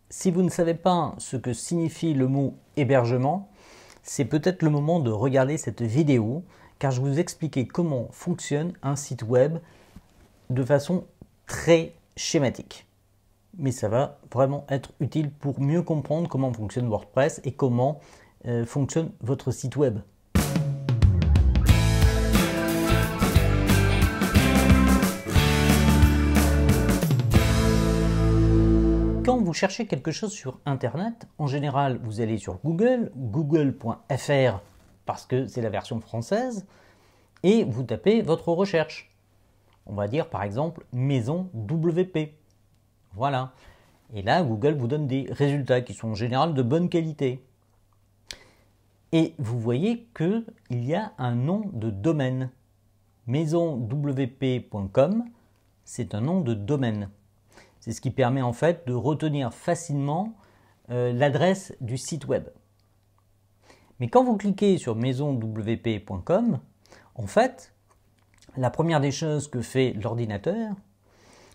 Si vous ne savez pas ce que signifie le mot hébergement, c'est peut-être le moment de regarder cette vidéo car je vais vous expliquer comment fonctionne un site web de façon très schématique. Mais ça va vraiment être utile pour mieux comprendre comment fonctionne WordPress et comment fonctionne votre site web. Quand vous cherchez quelque chose sur Internet, en général, vous allez sur Google, google.fr parce que c'est la version française, et vous tapez votre recherche. On va dire par exemple maison WP. Voilà. Et là, Google vous donne des résultats qui sont en général de bonne qualité. Et vous voyez qu'il y a un nom de domaine. maisonwp.com, c'est un nom de domaine. C'est ce qui permet en fait de retenir facilement l'adresse du site web. Mais quand vous cliquez sur maisonwp.com, en fait, la première des choses que fait l'ordinateur,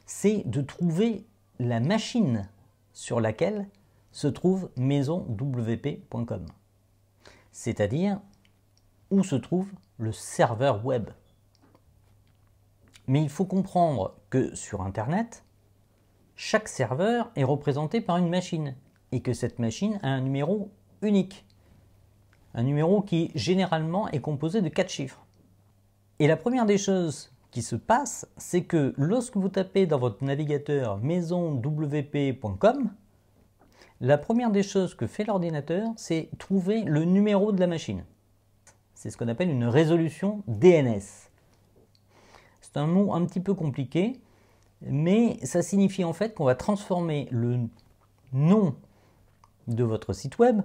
c'est de trouver la machine sur laquelle se trouve maisonwp.com. C'est-à-dire où se trouve le serveur web. Mais il faut comprendre que sur Internet, chaque serveur est représenté par une machine et que cette machine a un numéro unique. Un numéro qui généralement est composé de 4 chiffres. Et la première des choses qui se passe, c'est que lorsque vous tapez dans votre navigateur maisonwp.com, la première des choses que fait l'ordinateur, c'est trouver le numéro de la machine. C'est ce qu'on appelle une résolution DNS. C'est un mot un petit peu compliqué, mais ça signifie en fait qu'on va transformer le nom de votre site web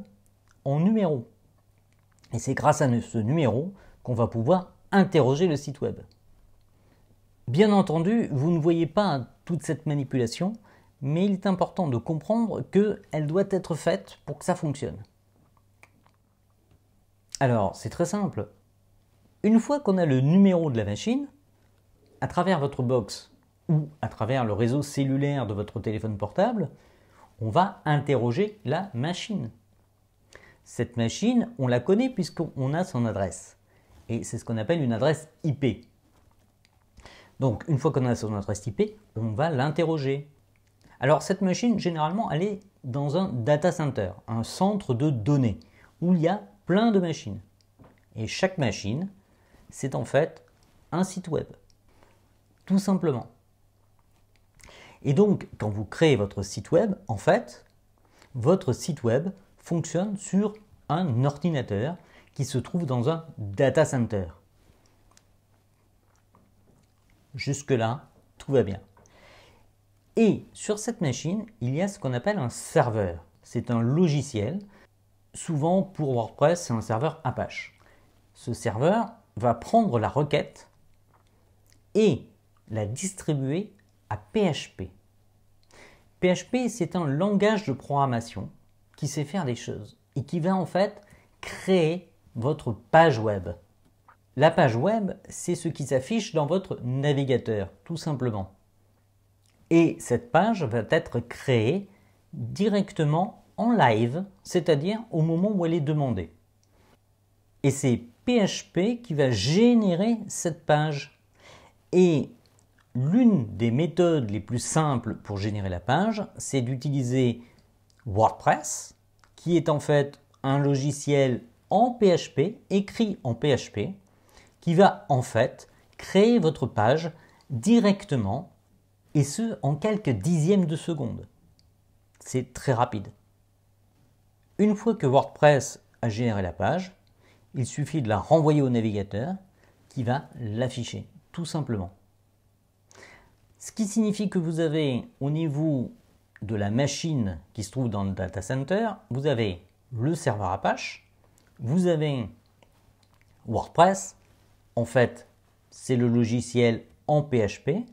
en numéro. Et c'est grâce à ce numéro qu'on va pouvoir interroger le site web. Bien entendu, vous ne voyez pas toute cette manipulation, mais il est important de comprendre qu'elle doit être faite pour que ça fonctionne. Alors, c'est très simple. Une fois qu'on a le numéro de la machine, à travers votre box ou à travers le réseau cellulaire de votre téléphone portable, on va interroger la machine. Cette machine, on la connaît puisqu'on a son adresse. Et c'est ce qu'on appelle une adresse IP. Donc, une fois qu'on a son adresse IP, on va l'interroger. Alors, cette machine, généralement, elle est dans un data center, un centre de données, où il y a plein de machines. Et chaque machine, c'est en fait un site web. Tout simplement. Et donc, quand vous créez votre site web, en fait, votre site web fonctionne sur un ordinateur qui se trouve dans un data center. Jusque-là, tout va bien. Et sur cette machine, il y a ce qu'on appelle un serveur. C'est un logiciel. Souvent, pour WordPress, c'est un serveur Apache. Ce serveur va prendre la requête et la distribuer à PHP. PHP, c'est un langage de programmation qui sait faire des choses et qui va en fait créer votre page web. La page web, c'est ce qui s'affiche dans votre navigateur, tout simplement. Et cette page va être créée directement en live, c'est-à-dire au moment où elle est demandée. Et c'est PHP qui va générer cette page. Et l'une des méthodes les plus simples pour générer la page, c'est d'utiliser WordPress, qui est en fait un logiciel en PHP, écrit en PHP, qui va en fait créer votre page directement, et ce en quelques dixièmes de seconde. C'est très rapide. Une fois que WordPress a généré la page, il suffit de la renvoyer au navigateur qui va l'afficher, tout simplement. Ce qui signifie que vous avez au niveau de la machine qui se trouve dans le data center, vous avez le serveur Apache, vous avez WordPress, en fait c'est le logiciel en PHP,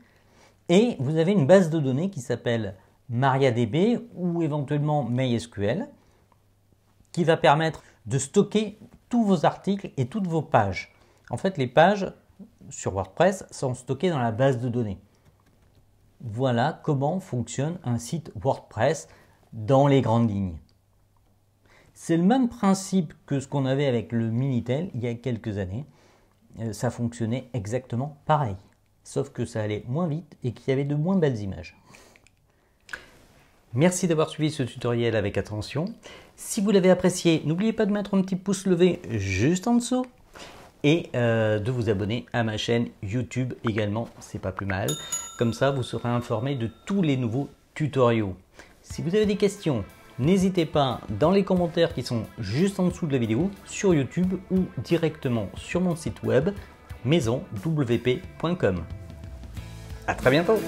et vous avez une base de données qui s'appelle MariaDB ou éventuellement MySQL, qui va permettre de stocker tous vos articles et toutes vos pages. En fait, les pages sur WordPress sont stockées dans la base de données. Voilà comment fonctionne un site WordPress dans les grandes lignes. C'est le même principe que ce qu'on avait avec le Minitel il y a quelques années. Ça fonctionnait exactement pareil, sauf que ça allait moins vite et qu'il y avait de moins belles images. Merci d'avoir suivi ce tutoriel avec attention. Si vous l'avez apprécié, n'oubliez pas de mettre un petit pouce levé juste en dessous et de vous abonner à ma chaîne YouTube également, c'est pas plus mal. Comme ça, vous serez informé de tous les nouveaux tutoriaux. Si vous avez des questions, n'hésitez pas dans les commentaires qui sont juste en dessous de la vidéo sur YouTube ou directement sur mon site web maisonwp.com. À très bientôt!